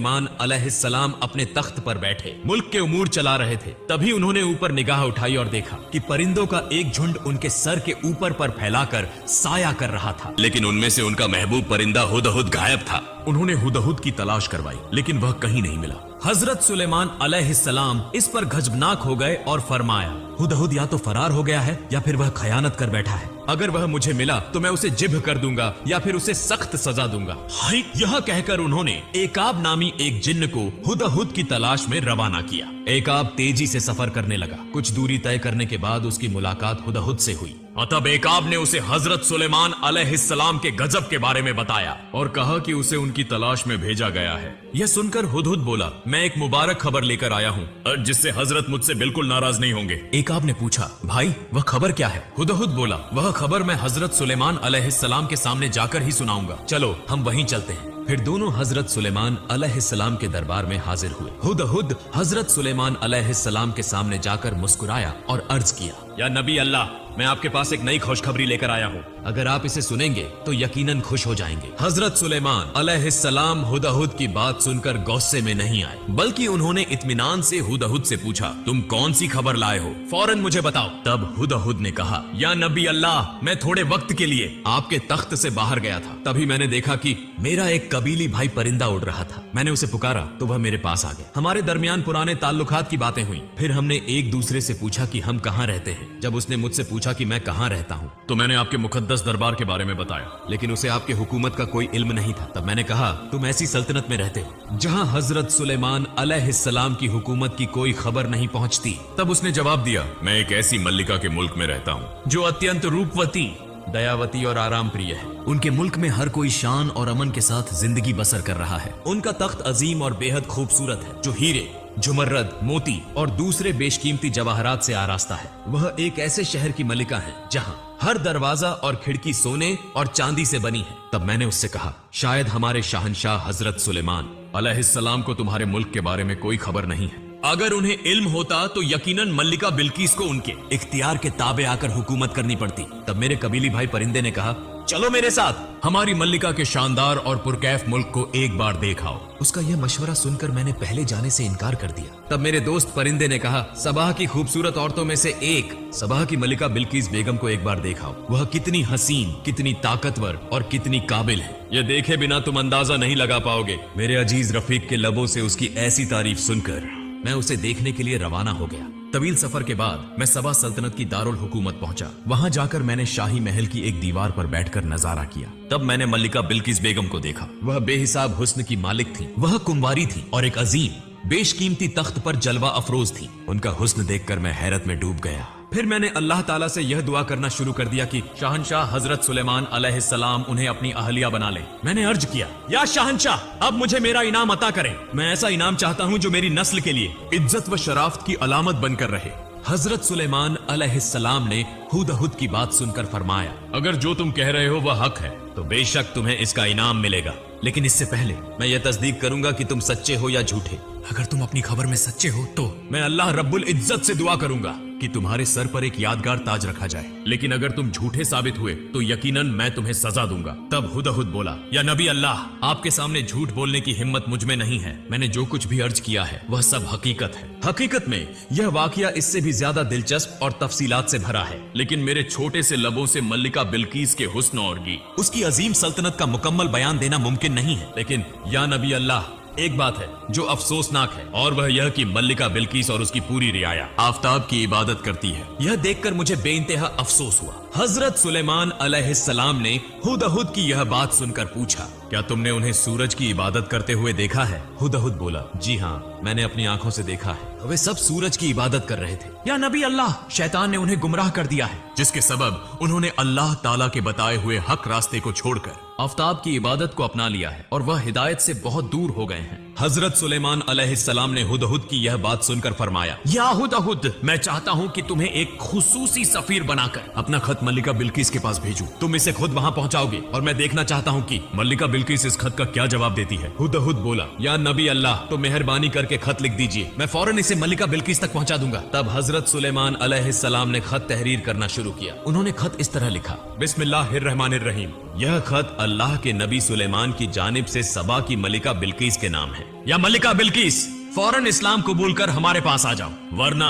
सुलेमान अलैहिस्सलाम अपने तख्त पर बैठे मुल्क के उमूर चला रहे थे। तभी उन्होंने ऊपर निगाह उठाई और देखा कि परिंदों का एक झुंड उनके सर के ऊपर पर फैलाकर साया कर रहा था, लेकिन उनमें से उनका महबूब परिंदा हुदहुद गायब था। उन्होंने हुदहुद की तलाश करवाई, लेकिन वह कहीं नहीं मिला। हजरत सुलेमान अलैहिस्सलाम इस पर गजबनाक हो गए और फरमाया, हुदहुद या तो फरार हो गया है या फिर वह खयानत कर बैठा है। अगर वह मुझे मिला तो मैं उसे जिब्ह कर दूंगा या फिर उसे सख्त सजा दूंगा। यह कहकर उन्होंने एकाब नामी एक जिन्न को हुदहुद की तलाश में रवाना किया। एकाब तेजी से सफर करने लगा। कुछ दूरी तय करने के बाद उसकी मुलाकात हुदहुद से हुई। तब एकाब ने उसे हजरत सुलेमान अलैहिस्सलाम के गजब के बारे में बताया और कहा कि उसे उनकी तलाश में भेजा गया है। यह सुनकर हुदहुद बोला, मैं एक मुबारक खबर लेकर आया हूँ जिससे हजरत मुझसे बिल्कुल नाराज नहीं होंगे। एकाब ने पूछा, भाई वह खबर क्या है? हुदहुद बोला, वह खबर मैं हजरत सुलेमान अलैहिस्सलाम के सामने जाकर ही सुनाऊंगा। चलो हम वहीं चलते हैं। फिर दोनों हजरत सुलेमान अलैहिस्सलाम के दरबार में हाजिर हुए। हुदहुद हजरत सुलेमान अलैहिस्सलाम के सामने जाकर मुस्कुराया और अर्ज किया, या नबी अल्लाह, मैं आपके पास एक नई खुशखबरी लेकर आया हूँ। अगर आप इसे सुनेंगे तो यकीनन खुश हो जाएंगे। हजरत सुलेमान अलैहिस्सलाम हुदहुद की बात सुनकर गुस्से में नहीं आए, बल्कि उन्होंने इत्मीनान से हुदहुद से पूछा, तुम कौन सी खबर लाए हो? फौरन मुझे बताओ। तब हुदहुद ने कहा, या नबी अल्लाह, मैं थोड़े वक्त के लिए आपके तख्त से बाहर गया था। तभी मैंने देखा कि मेरा एक कबीली भाई परिंदा उड़ रहा था। मैंने उसे पुकारा तो वह मेरे पास आ गया। हमारे दरमियान पुराने ताल्लुकात की बातें हुई। फिर हमने एक दूसरे से पूछा कि हम कहाँ रहते हैं। जब उसने मुझसे पूछा कि मैं कहाँ रहता हूँ तो मैंने आपके मुकद्दस दरबार के बारे में बताया, लेकिन उसे आपके हुकूमत का कोई इल्म नहीं था। तब मैंने कहा, तुम ऐसी सल्तनत में रहते हो जहाँ हजरत सुलेमान अलैहिस्सलाम की हुकूमत की कोई खबर नहीं पहुँचती। तब उसने जवाब दिया, मैं एक ऐसी मल्लिका के मुल्क में रहता हूँ जो अत्यंत रूपवती, दयावती और आराम प्रिय है। उनके मुल्क में हर कोई शान और अमन के साथ जिंदगी बसर कर रहा है। उनका तख्त अजीम और बेहद खूबसूरत है, जो हीरे, जुमर्रद, मोती और दूसरे बेशकीमती जवाहरात से आरास्ता है। वह एक ऐसे शहर की मलिका है जहाँ हर दरवाजा और खिड़की सोने और चांदी से बनी है। तब मैंने उससे कहा, शायद हमारे शाहनशाह हजरत सुलेमान अलैहिस्सलाम को तुम्हारे मुल्क के बारे में कोई खबर नहीं है। अगर उन्हें इल्म होता तो यकीनन मल्लिका बिल्किस को उनके इख्तियार के ताबे आकर हुकूमत करनी पड़ती। तब मेरे कबीली भाई परिंदे ने कहा, चलो मेरे साथ, हमारी मल्लिका के शानदार और पुरकैफ मुल्क को एक बार देख आओ। उसका यह मशवरा सुनकर मैंने पहले जाने से इनकार कर दिया। तब मेरे दोस्त परिंदे ने कहा, सबाह की खूबसूरत औरतों में से एक सबाह की मल्लिका बिल्किस बेगम को एक बार देखाओ। वह कितनी हसीन, कितनी ताकतवर और कितनी काबिल है, यह देखे बिना तुम अंदाजा नहीं लगा पाओगे। मेरे अजीज रफीक के लबों से उसकी ऐसी तारीफ सुनकर मैं उसे देखने के लिए रवाना हो गया। तवील सफर के बाद मैं सबा सल्तनत की दारुल हुकूमत पहुंचा। वहां जाकर मैंने शाही महल की एक दीवार पर बैठकर नजारा किया। तब मैंने मल्लिका बिल्किस बेगम को देखा। वह बेहिसाब हुस्न की मालिक थी। वह कुंवारी थी और एक अजीम बेशकीमती तख्त पर जलवा अफरोज थी। उनका हुस्न देखकर मैं हैरत में डूब गया। फिर मैंने अल्लाह ताला से यह दुआ करना शुरू कर दिया कि शाहनशाह हजरत सुलेमान अलैहिस्सलाम उन्हें अपनी अहलिया बना ले। मैंने अर्ज किया, या शाहनशाह, अब मुझे मेरा इनाम अता करें। मैं ऐसा इनाम चाहता हूँ जो मेरी नस्ल के लिए इज्जत व शराफत की अलामत बनकर रहे। हजरत सुलेमान अलैहिस्सलाम ने हुदहुद की बात सुनकर फरमाया, अगर जो तुम कह रहे हो वह हक है तो बेशक तुम्हें इसका इनाम मिलेगा, लेकिन इससे पहले मैं यह तस्दीक करूंगा कि तुम सच्चे हो या झूठे। अगर तुम अपनी खबर में सच्चे हो तो मैं अल्लाह रब्बुल इज्जत से दुआ करूंगा कि तुम्हारे सर पर एक यादगार ताज रखा जाए, लेकिन अगर तुम झूठे साबित हुए तो यकीनन मैं तुम्हें सजा दूंगा। तब हुदहुद बोला, या नबी अल्लाह, आपके सामने झूठ बोलने की हिम्मत मुझ में नहीं है। मैंने जो कुछ भी अर्ज किया है वह सब हकीकत है। हकीकत में यह वाकया इससे भी ज्यादा दिलचस्प और तफसीलात से भरा है, लेकिन मेरे छोटे से लबों से मल्लिका बिल्किस के हुस्न और गी, उसकी अजीम सल्तनत का मुकम्मल बयान देना मुमकिन नहीं है। लेकिन या नबी अल्लाह, एक बात है जो अफसोसनाक है, और वह यह कि मल्लिका बिल्किस और उसकी पूरी रियाया आफताब की इबादत करती है। यह देखकर मुझे बेइंतहा अफसोस हुआ। हजरत सुलेमान अलैहिस्सलाम ने हुदहुद की यह बात सुनकर पूछा, क्या तुमने उन्हें सूरज की इबादत करते हुए देखा है? हुदहुद बोला, जी हाँ, मैंने अपनी आंखों से देखा है। वे सब सूरज की इबादत कर रहे थे। या नबी अल्लाह, शैतान ने उन्हें गुमराह कर दिया है, जिसके सबब उन्होंने अल्लाह ताला के बताए हुए हक रास्ते को छोड़कर आफताब की इबादत को अपना लिया है और वह हिदायत से बहुत दूर हो गए हैं। हजरत सुलेमान अलैहिस्सलाम ने हुदहुद की यह बात सुनकर फरमाया, या हुदहुद, मैं चाहता हूँ कि तुम्हें एक खुसूसी सफीर बनाकर अपना खत मल्लिका बिल्किस के पास भेजूं। तुम इसे खुद वहाँ पहुँचाओगे और मैं देखना चाहता हूँ कि मल्लिका बिल्किस इस खत का क्या जवाब देती है। हुदहुद बोला, या नबी अल्लाह, तो मेहरबानी करके खत लिख दीजिए, मैं फौरन इसे मल्लिका बिल्किस तक पहुँचा दूंगा। तब हजरत सुलेमान अलैहिस्सलाम ने खत तहरीर करना शुरू किया। उन्होंने खत इस तरह लिखा, बिस्मिल्लाहिर्रहमानिर्रहीम, यह खत अल्लाह के नबी सुलेमान की जानिब से सबा की मलिका बिल्किस के नाम है। या मल्लिका बिल्किस, फौरन इस्लाम कबूल कर हमारे पास आ जाओ, वरना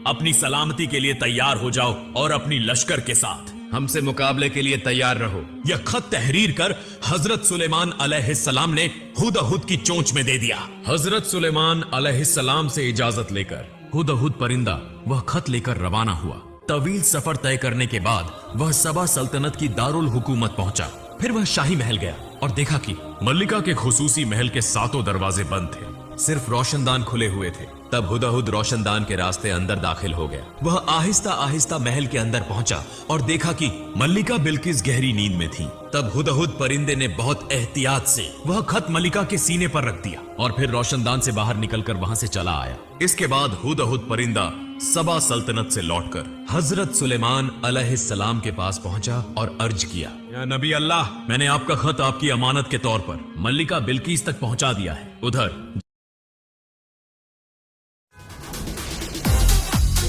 अपनी सलामती के लिए तैयार हो जाओ और अपनी लश्कर के साथ हमसे मुकाबले के लिए तैयार रहो। यह खत तहरीर कर हजरत सुलेमान अलैहिस्सलाम ने हुदहुद की चोंच में दे दिया। हजरत सुलेमान अलैहिस्सलाम से इजाजत लेकर हुदहुद परिंदा वह खत लेकर रवाना हुआ। तवील सफर तय करने के बाद वह सबा सल्तनत की दारुल हुकूमत पहुंचा। फिर वह शाही महल गया और देखा कि मल्लिका के खुसूसी महल के सातों दरवाजे बंद थे, सिर्फ रोशनदान खुले हुए थे। तब हुदहुद रोशनदान के रास्ते अंदर दाखिल हो गया। वह आहिस्ता आहिस्ता महल के अंदर पहुंचा और देखा कि मल्लिका बिल्किस गहरी नींद में थी। तब हुदहुद परिंदे ने बहुत एहतियात से वह खत मल्लिका के सीने पर रख दिया और फिर रोशनदान से बाहर निकलकर वहां से चला आया। इसके बाद हुदहुद परिंदा सबा सल्तनत से लौटकर हजरत सुलेमान अलैहिस्सलाम के पास पहुंचा और अर्ज किया, या नबी अल्लाह, मैंने आपका खत आपकी अमानत के तौर पर मल्लिका बिल्किस तक पहुंचा दिया है। उधर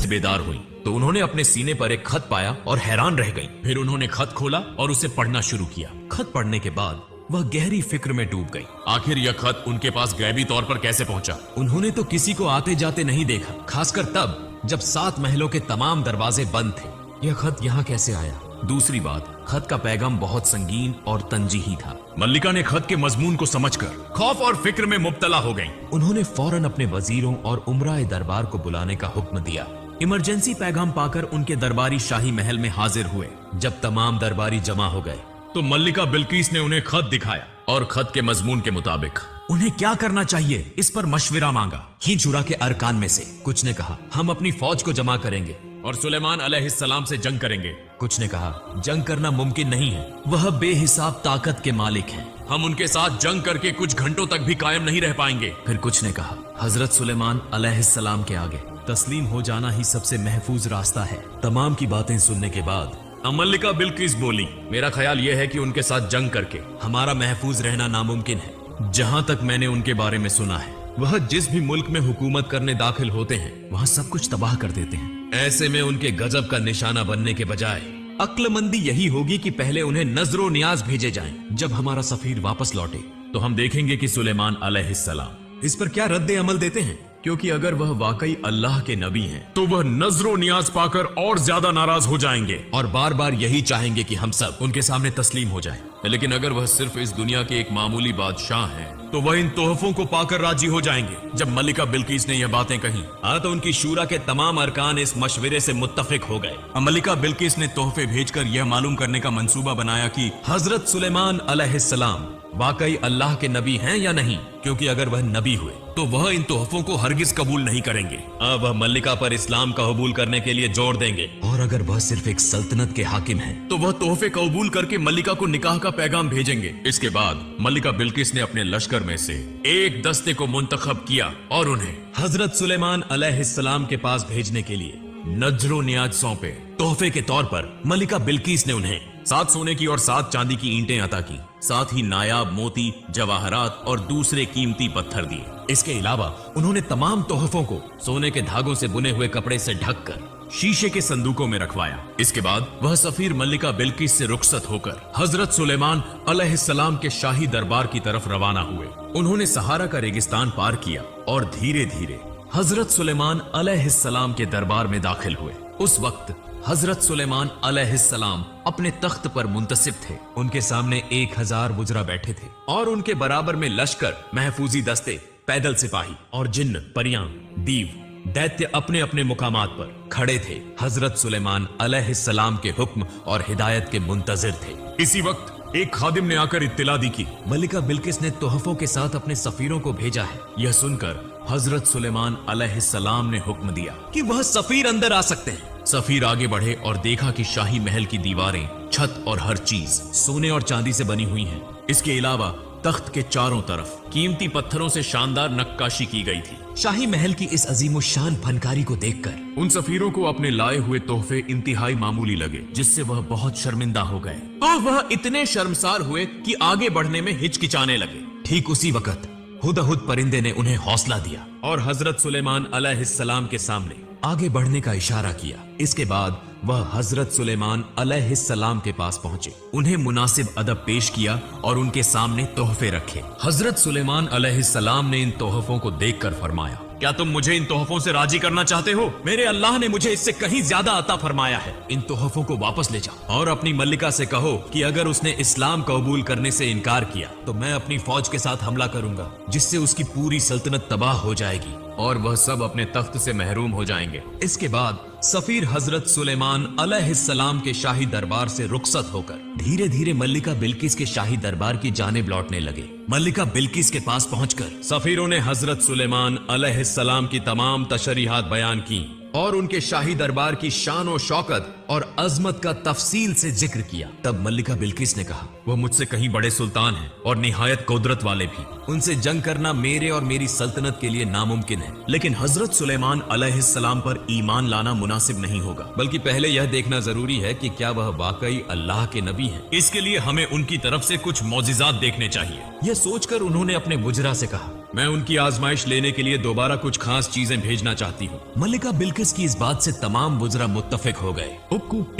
बेदार हुई तो उन्होंने अपने सीने पर एक खत पाया और हैरान रह गई। फिर उन्होंने खत खोला और उसे पढ़ना शुरू किया। खत पढ़ने के बाद वह गहरी फिक्र में डूब गई। आखिर यह खत उनके पास गैबी तौर पर कैसे पहुंचा? उन्होंने तो किसी को आते जाते नहीं देखा, खासकर तब जब 7 महलों के तमाम दरवाजे बंद थे। यह खत यहाँ कैसे आया? दूसरी बात, खत का पैगाम बहुत संगीन और तंजीही था। मल्लिका ने खत के मजमून को समझकर खौफ और फिक्र में मुब्तला हो गई। उन्होंने फौरन अपने वजीरों और उमराए दरबार को बुलाने का हुक्म दिया। इमरजेंसी पैगाम पाकर उनके दरबारी शाही महल में हाजिर हुए। जब तमाम दरबारी जमा हो गए तो मल्लिका बिल्किस ने उन्हें खत दिखाया और खत के मजमून के मुताबिक उन्हें क्या करना चाहिए इस पर मशविरा मांगा। हिजुरा के अरकान में से कुछ ने कहा, हम अपनी फौज को जमा करेंगे और सुलेमान अलैहिस्सलाम से जंग करेंगे। कुछ ने कहा, जंग करना मुमकिन नहीं है, वह बेहिसाब ताकत के मालिक हैं, हम उनके साथ जंग करके कुछ घंटों तक भी कायम नहीं रह पाएंगे। फिर कुछ ने कहा, हजरत सुलेमान अलैहिस्सलाम के आगे तस्लीम हो जाना ही सबसे महफूज रास्ता है। तमाम की बातें सुनने के बाद मल्लिका बिल्किस बोली, मेरा ख्याल यह है कि उनके साथ जंग करके हमारा महफूज रहना नामुमकिन है। जहां तक मैंने उनके बारे में सुना है, वह जिस भी मुल्क में हुकूमत करने दाखिल होते हैं वहां सब कुछ तबाह कर देते हैं। ऐसे में उनके गजब का निशाना बनने के बजाय अक्लमंदी यही होगी कि पहले उन्हें नजरो नियाज भेजे जाएं। जब हमारा सफीर वापस लौटे तो हम देखेंगे कि सुलेमान अलैहिस्सलाम इस पर क्या रद्द अमल देते हैं, क्योंकि अगर वह वाकई अल्लाह के नबी हैं, तो वह नजरो नियाज पाकर और ज्यादा नाराज हो जाएंगे और बार बार यही चाहेंगे कि हम सब उनके सामने तस्लीम हो जाएं। लेकिन अगर वह सिर्फ इस दुनिया के एक मामूली बादशाह हैं, तो वह इन तोहफों को पाकर राजी हो जाएंगे। जब मल्लिका बिल्किस ने यह बातें कही तो उनकी शूरा के तमाम अरकान इस मशवरे से मुत्तफिक हो गए। मल्लिका बिल्किस ने तोहफे भेजकर यह मालूम करने का मंसूबा बनाया कि हजरत सुलेमान अलैहिस्सलाम वाकई अल्लाह के नबी हैं या नहीं, क्योंकि अगर वह नबी हुए तो वह इन तोहफों को हरगिज कबूल नहीं करेंगे। अब वह मल्लिका पर इस्लाम का कबूल करने के लिए जोर देंगे, और अगर वह सिर्फ एक सल्तनत के हाकिम हैं, तो वह तोहफे कबूल करके मल्लिका को निकाह का पैगाम भेजेंगे। इसके बाद मल्लिका बिल्किस ने अपने लश्कर में से एक दस्ते को मुंतखब किया और उन्हें हजरत सुलेमान अलैहिस्सलाम के पास भेजने के लिए नजरो नियाज सौंपे। तोहफे के तौर पर मल्लिका बिल्किस ने उन्हें 7 सोने की और 7 चांदी की ईंटें अता की, साथ ही नायाब मोती, जवाहरात और दूसरे कीमती पत्थर दिए। इसके अलावा उन्होंने तमाम तोहफों को सोने के धागों से बुने हुए कपड़े से ढककर शीशे के संदूकों में रखवाया। इसके बाद वह सफीर मल्लिका बिल्किस से रुखसत होकर हजरत सुलेमान अलैहिस्सलाम के शाही दरबार की तरफ रवाना हुए। उन्होंने सहारा का रेगिस्तान पार किया और धीरे धीरे हजरत सुलेमान अलैहिस्सलाम के दरबार में दाखिल हुए। उस वक्त हजरत सुलेमान अलैहिस्सलाम अपने तख्त पर मुंतसिब थे। उनके सामने 1000 वुजरा बैठे थे और उनके बराबर में लश्कर, महफूजी दस्ते, पैदल सिपाही और जिन्न, परियां, दीव, दैत्य अपने अपने मुकामात पर खड़े थे। हजरत सुलेमान अलैहिस्सलाम के हुक्म और हिदायत के मुंतजिर थे। इसी वक्त एक खादिम ने आकर इत्तिला दी कि मल्लिका बिल्किस ने तोहफों के साथ अपने सफीरों को भेजा है। यह सुनकर हजरत सुलेमान अलैहिस्सलाम ने हुक्म दिया कि वह सफीर अंदर आ सकते हैं। सफीर आगे बढ़े और देखा कि शाही महल की दीवारें, छत और हर चीज सोने और चांदी से बनी हुई है। इसके अलावा तख्त के चारों तरफ कीमती पत्थरों से शानदार नक्काशी की गई थी। शाही महल की इस अजीमुशान फनकारी को देखकर उन सफीरों को अपने लाए हुए तोहफे इंतहाई मामूली लगे, जिससे वह बहुत शर्मिंदा हो गए और वह इतने शर्मसार हुए कि आगे बढ़ने में हिचकिचाने लगे। ठीक उसी वक्त हुदहुद परिंदे ने उन्हें हौसला दिया और हजरत सुलेमान अलैहिस्सलाम के सामने आगे बढ़ने का इशारा किया। इसके बाद वह हजरत सुलेमान अलैहिस्सलाम के पास पहुंचे, उन्हें मुनासिब अदब पेश किया और उनके सामने तोहफे रखे। हजरत सुलेमान अलैहिस्सलाम ने इन तोहफों को देखकर फरमाया, क्या तुम मुझे इन तोहफों से राजी करना चाहते हो? मेरे अल्लाह ने मुझे इससे कहीं ज्यादा अता फरमाया है। इन तोहफों को वापस ले जाओ और अपनी मल्लिका से कहो कि अगर उसने इस्लाम कबूल करने से इनकार किया तो मैं अपनी फौज के साथ हमला करूंगा, जिससे उसकी पूरी सल्तनत तबाह हो जाएगी और वह सब अपने तख्त से महरूम हो जाएंगे। इसके बाद सफीर हजरत सुलेमान अलैहिस्सलाम के शाही दरबार से रुखसत होकर धीरे धीरे मल्लिका बिल्किस के शाही दरबार की जानिब लौटने लगे। मल्लिका बिल्किस के पास पहुंचकर सफीरों ने हजरत सुलेमान अलैहिस्सलाम की तमाम तशरीहात बयान की और उनके शाही दरबार की शान और शौकत और अजमत का तफसील से जिक्र किया। तब मल्लिका बिल्किस ने कहा, वह मुझसे कहीं बड़े सुल्तान हैं और निहायत कुदरत वाले भी। उनसे जंग करना मेरे और मेरी सल्तनत के लिए नामुमकिन है, लेकिन हजरत सुलेमान अलैहिस्सलाम पर ईमान लाना मुनासिब नहीं होगा, बल्कि पहले यह देखना जरूरी है कि क्या वह वाकई अल्लाह के नबी हैं। इसके लिए हमें उनकी तरफ से कुछ मौजिजात देखने चाहिए। यह सोचकर उन्होंने अपने बुजरा से कहा, मैं उनकी आजमाइश लेने के लिए दोबारा कुछ खास चीजें भेजना चाहती हूँ। मल्लिका बिल्किस की इस बात से तमाम बुजरा मुत्तफिक हो गए।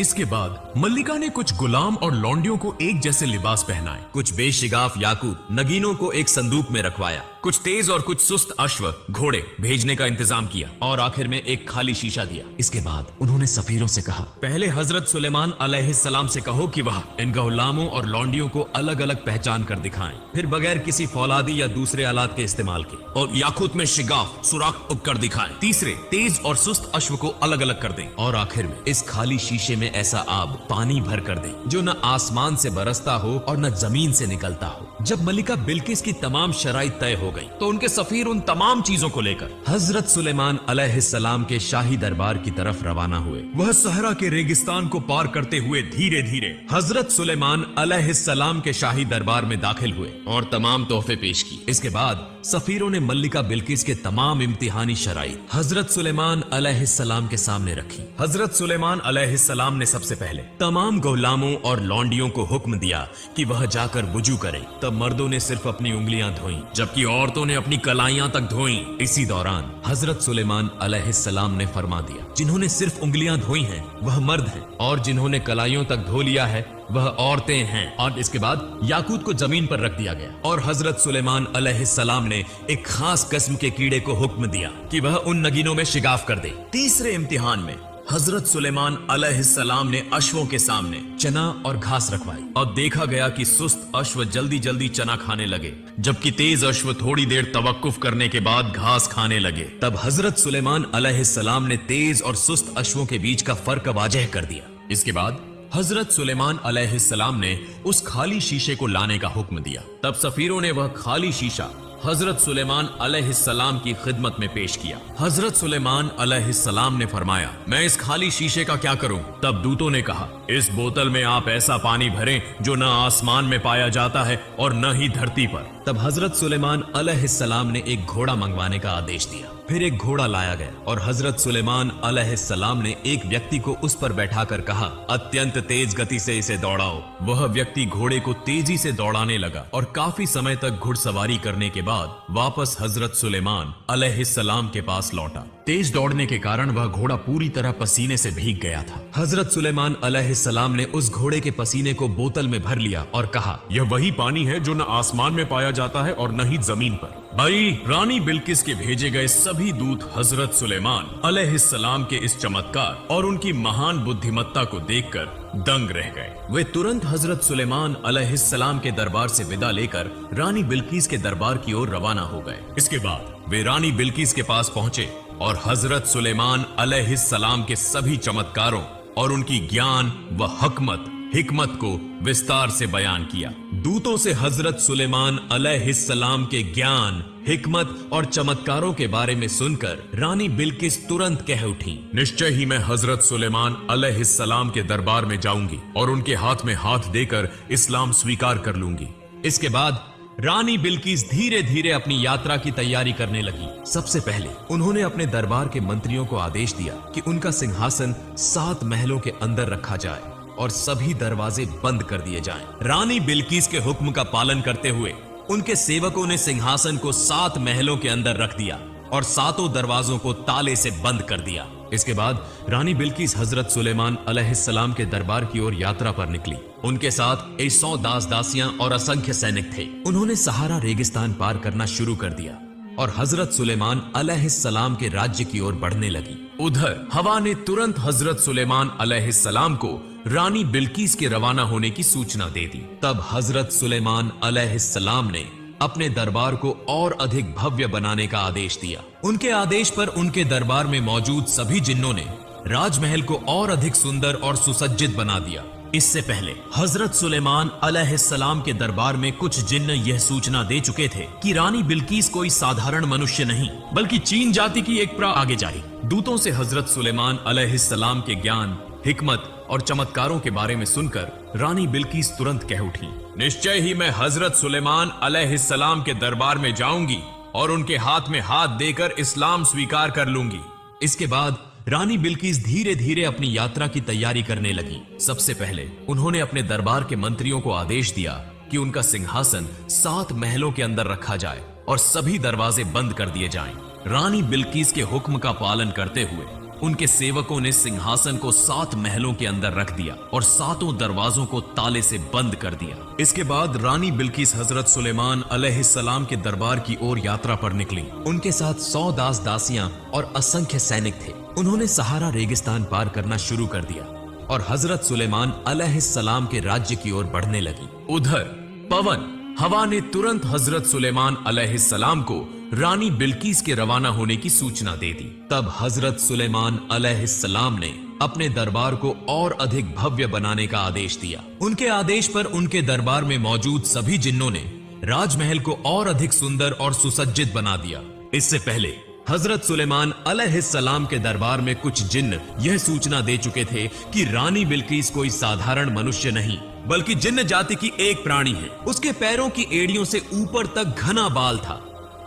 इसके बाद मल्लिका ने कुछ गुलाम और लौंडियों को एक जैसे लिबास पहनाए, कुछ बेशिगाफ याकूत नगीनों को एक संदूक में रखवाया, कुछ तेज और कुछ सुस्त अश्व घोड़े भेजने का इंतजाम किया और आखिर में एक खाली शीशा दिया। इसके बाद उन्होंने सफीरों से कहा, पहले हजरत सुलेमान अलैहिस्सलाम से कहो कि वह इन गुलामों और लौंडियों को अलग अलग पहचान कर दिखाएं, फिर बगैर किसी फौलादी या दूसरे आलात के इस्तेमाल के, और याकूत में शिगाफ सुराख उगकर दिखाएं। तीसरे, तेज और सुस्त अश्व को अलग अलग कर दें और आखिर में इस खाली शीशे में ऐसा आब पानी भर कर दें जो न आसमान से बरसता हो और न जमीन से निकलता हो। जब मल्लिका बिल्किस की तमाम शराइत तय हो गई तो उनके सफीर उन तमाम चीजों को लेकर हजरत सुलेमान अलैहिस्सलाम के शाही दरबार की तरफ रवाना हुए। वह सहरा के रेगिस्तान को पार करते हुए धीरे धीरे हजरत सुलेमान अलैहिस्सलाम के शाही दरबार में दाखिल हुए और तमाम तोहफे पेश किए। इसके बाद सफीरों ने मल्लिका बिल्किस के तमाम इम्तिहानी शराइत हजरत सुलेमान अलैहिस्सलाम के सामने रखी। हजरत सुलेमान अलैहिस्सलाम ने सबसे पहले तमाम गुलामों और लौंडियों को हुक्म दिया कि वह जाकर वुजू करें। तब मर्दों ने सिर्फ अपनी उंगलियां धोई जबकि औरतों ने अपनी कलाइयां तक धोई। इसी दौरान हजरत सुलेमान अलैहिस्सलाम ने फरमा दिया, जिन्होंने सिर्फ उंगलियां धोई हैं वह मर्द हैं और जिन्होंने कलाइयों तक धो लिया है वह औरतें हैं। और इसके बाद याकूत को जमीन पर रख दिया गया और हजरत सुलेमान अलैहिस्सलाम ने एक खास किस्म के कीड़े को हुक्म दिया कि वह उन नगीनों में शिगाफ कर दे। तीसरे इम्तिहान में हजरत सुलेमान अलैहिस्सलाम ने अश्वों के सामने चना और घास रखवाई और देखा गया कि सुस्त अश्व जल्दी जल्दी चना खाने लगे जबकि तेज अश्व थोड़ी देर तवक्कुफ करने के बाद घास खाने लगे। तब हजरत सुलेमान अलैहिस्सलाम ने तेज और सुस्त अश्वों के बीच का फर्क वाज़ेह कर दिया। इसके बाद हजरत सुलेमान अलैहिस्सलाम ने उस खाली शीशे को लाने का हुक्म दिया। तब सफीरों ने वह खाली शीशा हजरत सुलेमान अलैहिस्सलाम की खिदमत में पेश किया। हजरत सुलेमान अलैहिस्सलाम ने फरमाया, मैं इस खाली शीशे का क्या करूं? तब दूतों ने कहा, इस बोतल में आप ऐसा पानी भरें जो न आसमान में पाया जाता है और न ही धरती पर। तब हजरत सुलेमान अलैहिस्सलाम ने एक घोड़ा मंगवाने का आदेश दिया। फिर एक घोड़ा लाया गया और हजरत सुलेमान अलैहिस्सलाम ने एक व्यक्ति को उस पर बैठाकर कहा, अत्यंत तेज गति से इसे दौड़ाओ। वह व्यक्ति घोड़े को तेजी से दौड़ाने लगा और काफी समय तक घुड़सवारी करने के बाद वापस हजरत सुलेमान अलैहिस्सलाम के पास लौटा। तेज दौड़ने के कारण वह घोड़ा पूरी तरह पसीने से भीग गया था। हजरत सुलेमान अलैहिस्सलाम ने उस घोड़े के पसीने को बोतल में भर लिया और कहा, यह वही पानी है जो न आसमान में पाया जाता है और न ही जमीन पर। भाई, रानी बिल्किस के भेजे गए सभी दूत हजरत सुलेमान अलैहिस्सलाम के इस चमत्कार और उनकी महान बुद्धिमत्ता को देखकर दंग रह गए। वे तुरंत हजरत सुलेमान अलैहिस्सलाम के दरबार से विदा लेकर रानी बिल्किस के दरबार की ओर रवाना हो गए। इसके बाद वे रानी बिल्किस के पास पहुंचे और हजरत सुलेमान अलैहिस्सलाम के सभी चमत्कारों और उनकी ज्ञान व हिकमत को विस्तार से बयान किया। दूतों से हजरत सुलेमान अलैहिस्सलाम के ज्ञान, हिकमत और चमत्कारों के बारे में सुनकर रानी बिल्किस तुरंत कह उठी, निश्चय ही मैं हजरत सुलेमान अलैहिस्सलाम के दरबार में जाऊंगी और उनके हाथ में हाथ देकर इस्लाम स्वीकार कर लूंगी। इसके बाद रानी बिल्किस धीरे धीरे अपनी यात्रा की तैयारी करने लगी। सबसे पहले उन्होंने अपने दरबार के मंत्रियों को आदेश दिया कि उनका सिंहासन 7 महलों के अंदर रखा जाए और सभी दरवाजे बंद कर दिए जाएं। रानी बिल्किस के हुक्म का पालन करते हुए उनके सेवकों ने सिंहासन को 7 महलों के अंदर रख दिया और 7 दरवाजों को ताले से बंद कर दिया। इसके बाद रानी बिल्किस हजरत सुलेमान अलैहिस्सलाम के दरबार की ओर यात्रा पर निकली। उनके साथ 100 दास दासियां और असंख्य सैनिक थे। उन्होंने सहारा रेगिस्तान पार करना शुरू कर दिया और हजरत सुलेमान अलैहिस्सलाम के राज्य की ओर बढ़ने लगी। उधर हवा ने तुरंत हजरत सुलेमान अलैहिस्सलाम को रानी बिल्किस के रवाना होने की सूचना दे दी। तब हजरत सुलेमान अलैहिस्सलाम ने अपने दरबार को और अधिक भव्य बनाने का आदेश दिया। उनके आदेश पर उनके दरबार में मौजूद सभी जिन्नों ने राजमहल को और अधिक सुंदर और सुसज्जित बना दिया। इससे पहले हजरत सुलेमान अलैहिस्सलाम के दरबार में कुछ जिन्न यह सूचना दे चुके थे कि रानी बिल्किस कोई साधारण मनुष्य नहीं बल्कि चीन जाति की एक प्रा आगे जाएगी। दूतों से हजरत सुलेमान अलैहिस्सलाम के ज्ञान, हिकमत और चमत्कारों के बारे में सुनकर रानी बिल्किस तुरंत कह उठी, निश्चय ही मैं हजरत सुलेमान अलैहिस्सलाम के दरबार में जाऊंगी और उनके हाथ में हाथ देकर इस्लाम स्वीकार कर लूंगी। इसके बाद रानी बिल्किस धीरे धीरे अपनी यात्रा की तैयारी करने लगी। सबसे पहले उन्होंने अपने दरबार के मंत्रियों को आदेश दिया कि उनका सिंहासन 7 महलों के अंदर रखा जाए और सभी दरवाजे बंद कर दिए जाएं। रानी बिल्किस के हुक्म का पालन करते हुए उनके सेवकों ने सिंहासन को 7 महलों के अंदर रख दिया और 7 दरवाजों को ताले से बंद कर दिया। इसके बाद रानी बिल्किस हजरत सुलेमान अलैहिस्सलाम के दरबार की ओर यात्रा पर निकली। उनके साथ 100 दास दासियां और असंख्य सैनिक थे। उन्होंने सहारा रेगिस्तान पार करना शुरू कर दिया और हजरत सुलेमान अलैहिस्सलाम के राज्य की ओर बढ़ने लगी। उधर पवन हवा ने तुरंत हजरत सुलेमान अलैहिस्सलाम को रानी बिल्किस के रवाना होने की सूचना दे दी। तब हजरत सुलेमान अलैहिस्सलाम ने अपने दरबार को और अधिक भव्य बनाने का आदेश दिया। उनके आदेश पर उनके दरबार में मौजूद सभी जिन्नों ने राजमहल को और अधिक सुंदर और सुसज्जित बना दिया। इससे पहले हजरत सुलेमान अलैहिस्सलाम के दरबार में कुछ जिन्न यह सूचना दे चुके थे कि रानी बिल्किस कोई साधारण मनुष्य नहीं बल्कि जिन्न जाति की एक प्राणी है। उसके पैरों की एड़ियों से ऊपर तक घना बाल था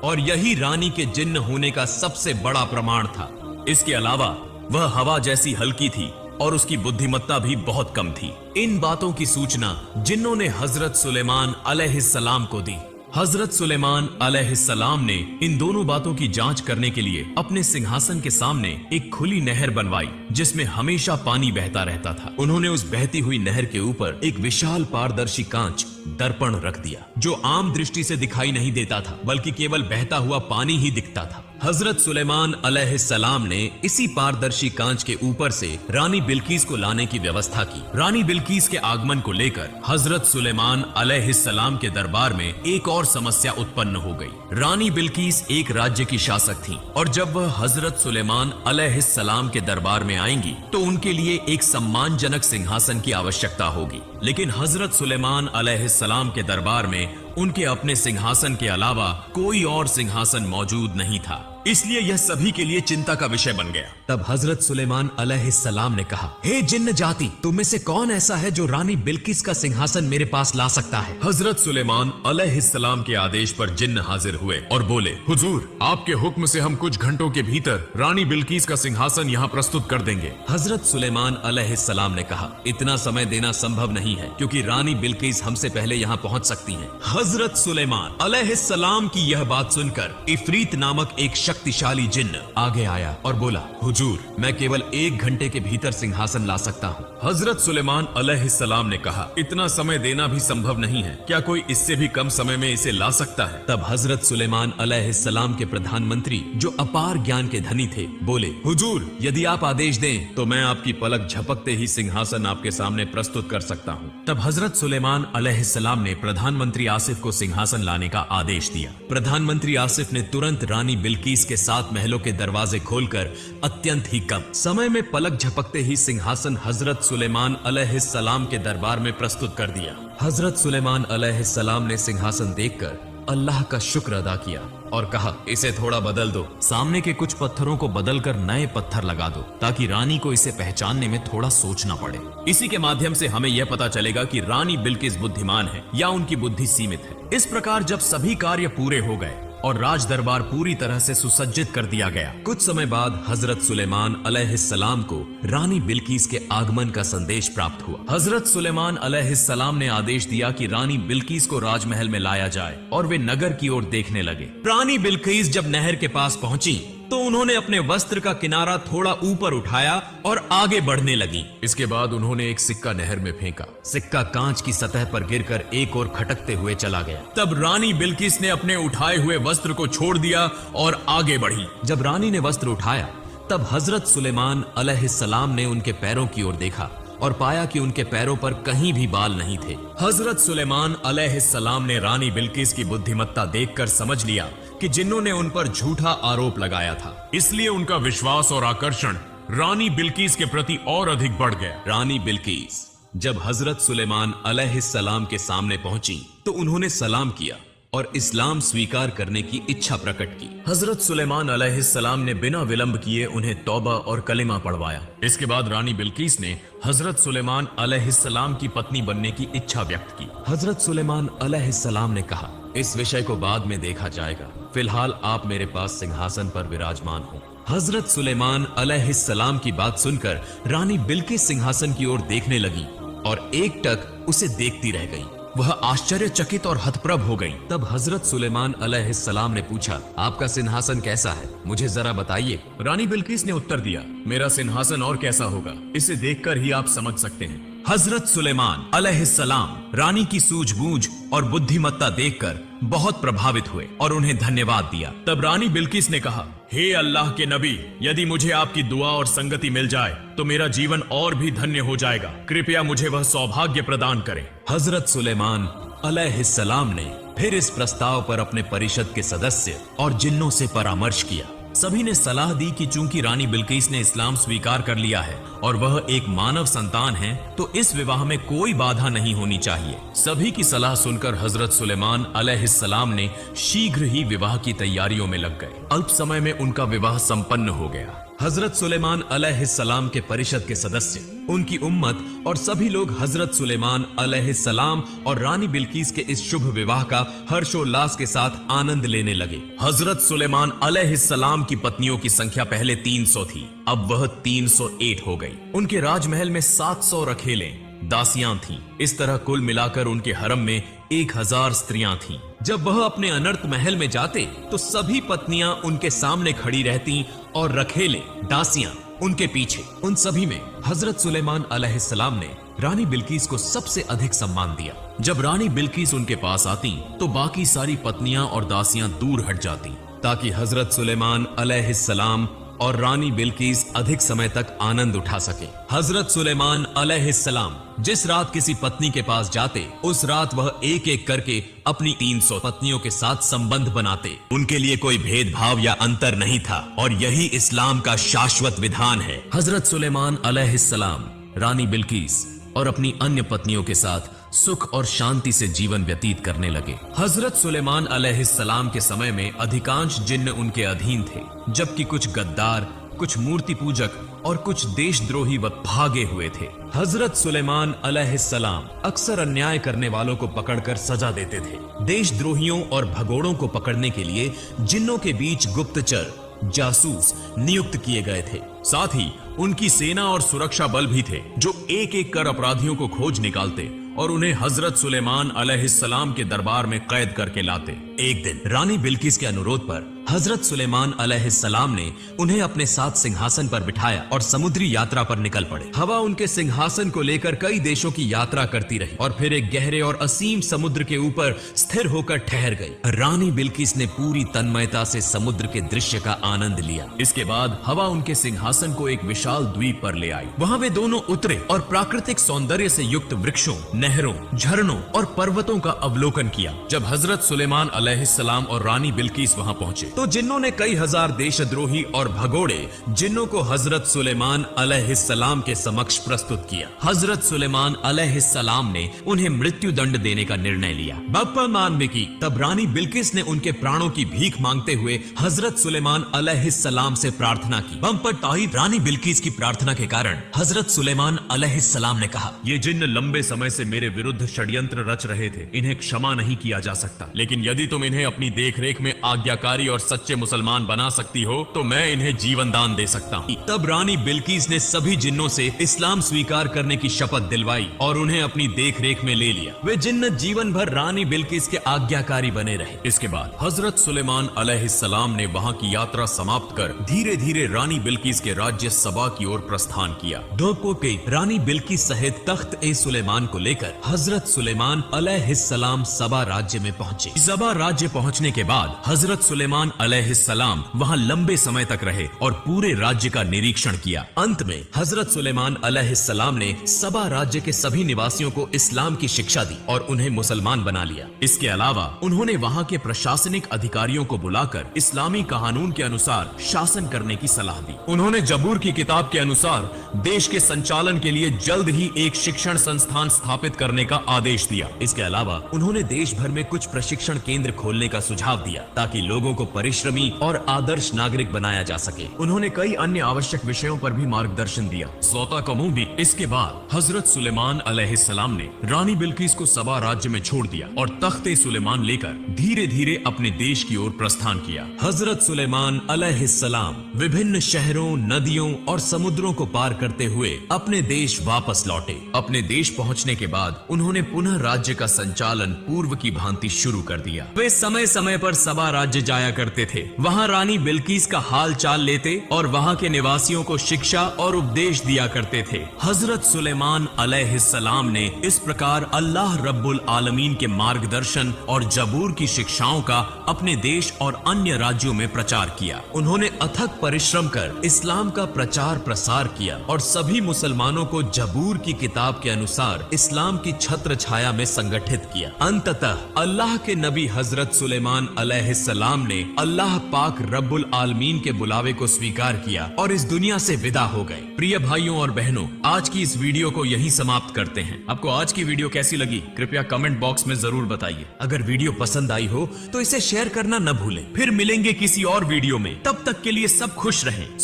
और यही रानी के जिन्न होने का सबसे बड़ा प्रमाण था। इसके अलावा वह हवा जैसी हल्की थी और उसकी बुद्धिमत्ता भी बहुत कम थी। इन बातों की सूचना जिन्नों ने हजरत सुलेमान अलैहिस्सलाम को दी। हजरत सुलेमान अलैहिस्सलाम ने इन दोनों बातों की जांच करने के लिए अपने सिंहासन के सामने एक खुली नहर बनवाई जिसमें हमेशा पानी बहता रहता था। उन्होंने उस बहती हुई नहर के ऊपर एक विशाल पारदर्शी कांच दर्पण रख दिया जो आम दृष्टि से दिखाई नहीं देता था बल्कि केवल बहता हुआ पानी ही दिखता था। हजरत सुलेमान अलैहिस्सलाम ने इसी पारदर्शी कांच के ऊपर से रानी बिल्किस को लाने की व्यवस्था की। रानी बिल्किस के आगमन को लेकर हजरत सुलेमान अलैहिस्सलाम के दरबार में एक और समस्या उत्पन्न हो गई। रानी बिल्किस एक राज्य की शासक थी और जब वह हजरत सुलेमान अलैहिस्सलाम के दरबार में आएंगी तो उनके लिए एक सम्मानजनक सिंहासन की आवश्यकता होगी। लेकिन हजरत सुलेमान अलैहिस्सलाम के दरबार में उनके अपने सिंहासन के अलावा कोई और सिंहासन मौजूद नहीं था, इसलिए यह सभी के लिए चिंता का विषय बन गया। तब हजरत सुलेमान अलैहिस्सलाम ने कहा, हे जिन्न जाति, तुम में से कौन ऐसा है जो रानी बिल्किस का सिंहासन मेरे पास ला सकता है? हजरत सुलेमान अलैहिस्सलाम के आदेश पर जिन्न हाजिर हुए और बोले, हुजूर, आपके हुक्म से हम कुछ घंटों के भीतर रानी बिल्किस का सिंहासन यहाँ प्रस्तुत कर देंगे। हजरत सुलेमान अलैहिस्सलाम ने कहा, इतना समय देना संभव नहीं है क्योंकि रानी बिल्किस हमसे पहले यहाँ पहुँच सकती है। हजरत सुलेमान अलैहिस्सलाम की यह बात सुनकर इफरीत नामक एक शक्तिशाली जिन्न आगे आया और बोला, हुजूर, मैं केवल 1 घंटे के भीतर सिंहासन ला सकता हूँ। हजरत सुलेमान अलैहिस्सलाम ने कहा, इतना समय देना भी संभव नहीं है, क्या कोई इससे भी कम समय में इसे ला सकता है? तब हजरत सुलेमान अलैहिस्सलाम के प्रधानमंत्री जो अपार ज्ञान के धनी थे बोले, हुजूर, यदि आप आदेश दें तो मैं आपकी पलक झपकते ही सिंहासन आपके सामने प्रस्तुत कर सकता हूँ। तब हजरत सुलेमान अलैहिस्सलाम ने प्रधानमंत्री आसिफ को सिंहासन लाने का आदेश दिया। प्रधानमंत्री आसिफ ने तुरंत रानी बिल्किस के 7 महलों के दरवाजे खोलकर अत्यंत ही कम समय में पलक झपकते ही सिंहासन हजरत सुलेमान अलैहिस्सलाम के दरबार में प्रस्तुत कर दिया। हजरत सुलेमान अलैहिस्सलाम ने सिंहासन देखकर अल्लाह का शुक्र अदा किया और कहा, इसे थोड़ा बदल दो, सामने के कुछ पत्थरों को बदलकर नए पत्थर लगा दो ताकि रानी को इसे पहचानने में थोड़ा सोचना पड़े। इसी के माध्यम से हमें यह पता चलेगा कि रानी बिल्किस बुद्धिमान है या उनकी बुद्धि सीमित है। इस प्रकार जब सभी कार्य पूरे हो गए और राज दरबार पूरी तरह से सुसज्जित कर दिया गया, कुछ समय बाद हजरत सुलेमान अलैहिस्सलाम को रानी बिल्किस के आगमन का संदेश प्राप्त हुआ। हजरत सुलेमान अलैहिस्सलाम ने आदेश दिया कि रानी बिल्किस को राजमहल में लाया जाए और वे नगर की ओर देखने लगे। रानी बिल्किस जब नहर के पास पहुंची तो उन्होंने अपने वस्त्र का किनारा थोड़ा ऊपर उठाया और आगे बढ़ने लगी। इसके बाद उन्होंने एक सिक्का नहर में फेंका। सिक्का कांच की सतह पर गिरकर एक और खटकते हुए चला गया। तब रानी बिल्किस ने अपने उठाए हुए वस्त्र को छोड़ दिया और आगे बढ़ी। जब रानी ने वस्त्र उठाया तब हजरत सुलेमान अलैहिस्सलाम ने उनके पैरों की ओर देखा और पाया कि उनके पैरों पर कहीं भी बाल नहीं थे। हजरत सुलेमान अलैहिस्सलाम ने रानी बिल्किस की बुद्धिमत्ता देखकर समझ लिया कि जिन्नों ने उन पर झूठा आरोप लगाया था, इसलिए उनका विश्वास और आकर्षण रानी बिल्किस के प्रति और अधिक बढ़ गया। रानी बिल्किस जब हजरत सुलेमान अलैहिस्सलाम के सामने पहुंची तो उन्होंने सलाम किया और इस्लाम स्वीकार करने की इच्छा प्रकट की। हजरत सुलेमान अलैहिस्सलाम ने बिना विलंब किए उन्हें तौबा और कलिमा पढ़वाया। इसके बाद रानी बिल्किस ने हजरत सुलेमान अलैहिस्सलाम की पत्नी बनने की इच्छा व्यक्त की। हजरत सुलेमान अलैहिस्सलाम ने कहा, इस विषय को बाद में देखा जाएगा, फिलहाल आप मेरे पास सिंहासन पर विराजमान हो। हजरत सुलेमान अलैहिस्सलाम की बात सुनकर रानी बिल्किस सिंहासन की ओर देखने लगी और एकटक उसे देखती रह गई। वह आश्चर्यचकित और हतप्रभ हो गई। तब हजरत सुलेमान अलैहिस्सलाम ने पूछा, आपका सिंहासन कैसा है, मुझे जरा बताइए। रानी बिल्किस ने उत्तर दिया, मेरा सिंहासन और कैसा होगा, इसे देखकर ही आप समझ सकते हैं। हजरत सुलेमान अलैहिस्सलाम रानी की सूझबूझ और बुद्धिमत्ता देखकर बहुत प्रभावित हुए और उन्हें धन्यवाद दिया। तब रानी बिल्किस ने कहा, हे अल्लाह के नबी, यदि मुझे आपकी दुआ और संगति मिल जाए तो मेरा जीवन और भी धन्य हो जाएगा। कृपया मुझे वह सौभाग्य प्रदान करें। हजरत सुलेमान अलैहिस्सलाम ने फिर इस प्रस्ताव पर अपने परिषद के सदस्य और जिन्नों से परामर्श किया। सभी ने सलाह दी कि चूंकि रानी बिल्किस ने इस्लाम स्वीकार कर लिया है और वह एक मानव संतान है तो इस विवाह में कोई बाधा नहीं होनी चाहिए। सभी की सलाह सुनकर हजरत सुलेमान अलैहिस्सलाम ने शीघ्र ही विवाह की तैयारियों में लग गए। अल्प समय में उनका विवाह संपन्न हो गया। हजरत सुलेमान अलैहिस्सलाम के परिषद के सदस्य, उनकी उम्मत और सभी लोग हजरत सुलेमान अलैहिस्सलाम और रानी बिल्किस के इस शुभ विवाह का हर्षोल्लास के साथ आनंद लेने लगे। हजरत सुलेमान अलैहिस्सलाम की पत्नियों की संख्या पहले 300 थी, अब वह 308 हो गई। उनके राजमहल में 700 रखेलें, दासियां थीं। इस तरह कुल मिलाकर उनके हरम में 1000 स्त्रियां थीं। जब वह अपने अनर्त महल में जाते तो सभी पत्नियां उनके सामने खड़ी रहती और रखेले, दासियां उनके पीछे। उन सभी में हजरत सुलेमान अलैहिस्सलाम ने रानी बिल्किस को सबसे अधिक सम्मान दिया। जब रानी बिल्किस उनके पास आती तो बाकी सारी पत्नियां और दासियां दूर हट जाती ताकि हजरत सुलेमान अलैहिस्सलाम और रानी बिल्किस अधिक समय तक आनंद उठा सके। हजरत सुलेमान अलैहिस्सलाम जिस रात किसी पत्नी के पास जाते उस रात वह एक एक करके अपनी 300 पत्नियों के साथ संबंध बनाते। उनके लिए कोई भेदभाव या अंतर नहीं था और यही इस्लाम का शाश्वत विधान है। हजरत सुलेमान अलैहिस्सलाम रानी बिल्किस और अपनी अन्य पत्नियों के साथ सुख और शांति से जीवन व्यतीत करने लगे। हजरत सुलेमान अलैहिस्सलाम के समय में अधिकांश जिन्न उनके अधीन थे, जबकि कुछ गद्दार, कुछ मूर्ति पूजक और कुछ देशद्रोही व भागे हुए थे। हजरत सुलेमान अलैहिस्सलाम अक्सर अन्याय करने वालों को पकड़कर सजा देते थे। देशद्रोहियों और भगोड़ों को पकड़ने के लिए जिन्नों के बीच गुप्तचर, जासूस नियुक्त किए गए थे। साथ ही उनकी सेना और सुरक्षा बल भी थे जो एक एक कर अपराधियों को खोज निकालते और उन्हें हजरत सुलेमान अलैहिस्सलाम के दरबार में कैद करके लाते। एक दिन रानी बिल्किस के अनुरोध पर हजरत सुलेमान अलैहिस्सलाम ने उन्हें अपने साथ सिंहासन पर बिठाया और समुद्री यात्रा पर निकल पड़े। हवा उनके सिंहासन को लेकर कई देशों की यात्रा करती रही और फिर एक गहरे और असीम समुद्र के ऊपर स्थिर होकर ठहर गई। रानी बिल्किस ने पूरी तन्मयता से समुद्र के दृश्य का आनंद लिया। इसके बाद हवा उनके सिंहासन को एक विशाल द्वीप पर ले आई। वहां वे दोनों उतरे और प्राकृतिक सौंदर्य से युक्त वृक्षों, नहरों, झरनों और पर्वतों का अवलोकन किया। जब हजरत सुलेमान अलैहिस्सलाम और रानी बिल्किस वहां पहुंचे तो जिन्नों ने कई हजार देशद्रोही और भगोड़े जिन्नों को हजरत सुलेमान अलैहिस्सलाम के समक्ष प्रस्तुत किया। हजरत सुलेमान अलैहिस्सलाम ने उन्हें मृत्यु दंड देने का निर्णय लिया। बप्पा मानविकी तब रानी बिल्किस ने उनके प्राणों की भीख मांगते हुए हजरत सुलेमान अलैहिस्सलाम से प्रार्थना की। बम्पर ताहिद रानी बिल्किस की प्रार्थना के कारण हजरत सुलेमान अलैहिस्सलाम ने कहा, ये जिन्न लंबे समय से मेरे विरुद्ध षड्यंत्र रच रहे थे, इन्हें क्षमा नहीं किया जा सकता, लेकिन यदि तुम इन्हें अपनी देखरेख में आज्ञाकारी और सच्चे मुसलमान बना सकती हो तो मैं इन्हें जीवन दान दे सकता हूँ। तब रानी बिल्किस ने सभी जिन्नों से इस्लाम स्वीकार करने की शपथ दिलवाई और उन्हें अपनी देख रेख में ले लिया। वे जिन्नत जीवन भर रानी बिल्किस के आज्ञाकारी बने रहे। इसके बाद हजरत सुलेमान अलैहिस्सलाम ने वहाँ की यात्रा समाप्त कर धीरे धीरे रानी बिल्किस के राज्य सबा की ओर प्रस्थान किया। दोपहर के रानी बिल्किस सहित तख्त ए सुलेमान को लेकर हजरत सुलेमान अलैहिस्सलाम सबा राज्य में पहुंचे। सबा राज्य पहुंचने के बाद हजरत सुलेमान अलैहिस्सलाम वहां लंबे समय तक रहे और पूरे राज्य का निरीक्षण किया। अंत में हजरत सुलेमान अलैहिस्सलाम ने सबा राज्य के सभी निवासियों को इस्लाम की शिक्षा दी और उन्हें मुसलमान बना लिया। इसके अलावा उन्होंने वहां के प्रशासनिक अधिकारियों को बुलाकर इस्लामी कानून के अनुसार शासन करने की सलाह दी। उन्होंने जबूर की किताब के अनुसार देश के संचालन के लिए जल्द ही एक शिक्षण संस्थान स्थापित करने का आदेश दिया। इसके अलावा उन्होंने देश भर में कुछ प्रशिक्षण केंद्र खोलने का सुझाव दिया ताकि लोगों को परिश्रमी और आदर्श नागरिक बनाया जा सके। उन्होंने कई अन्य आवश्यक विषयों पर भी मार्गदर्शन दिया। सौता कमू भी। इसके बाद हजरत सुलेमान अलैहिस्सलाम ने रानी बिल्किस को सबा राज्य में छोड़ दिया और तख्ते सुलेमान लेकर धीरे धीरे अपने देश की ओर प्रस्थान किया। हजरत सुलेमान अलैहिस्सलाम विभिन्न शहरों, नदियों और समुद्रों को पार करते हुए अपने देश वापस लौटे। अपने देश पहुंचने के बाद उन्होंने पुनः राज्य का संचालन पूर्व की भांति शुरू कर दिया। वे समय समय पर सबा राज्य जाया करते थे। वहां रानी बिल्किस का हाल चाल लेते और वहां के निवासियों को शिक्षा और उपदेश दिया करते थे। हजरत सुलेमान अलैहिस्सलाम ने इस प्रकार अल्लाह रब्बुल आलमीन के मार्गदर्शन और जबूर की शिक्षाओं का अपने देश और अन्य राज्यों में प्रचार किया। उन्होंने अथक परिश्रम कर इस्लाम का प्रचार प्रसार किया और सभी मुसलमानों को जबूर की किताब के अनुसार इस्लाम की छत्र छाया में संगठित किया। अंततः अल्लाह के नबी हजरत सुलेमान अलैहिस्सलाम ने अल्लाह पाक रब्बुल आलमीन के बुलावे को स्वीकार किया और इस दुनिया से विदा हो गए। प्रिय भाइयों और बहनों, आज की इस वीडियो को यहीं समाप्त करते हैं। आपको आज की वीडियो कैसी लगी कृपया कमेंट बॉक्स में जरूर बताइए। अगर वीडियो पसंद आई हो तो इसे शेयर करना न भूलें। फिर मिलेंगे किसी और वीडियो में। तब तक के लिए सब खुश रहें।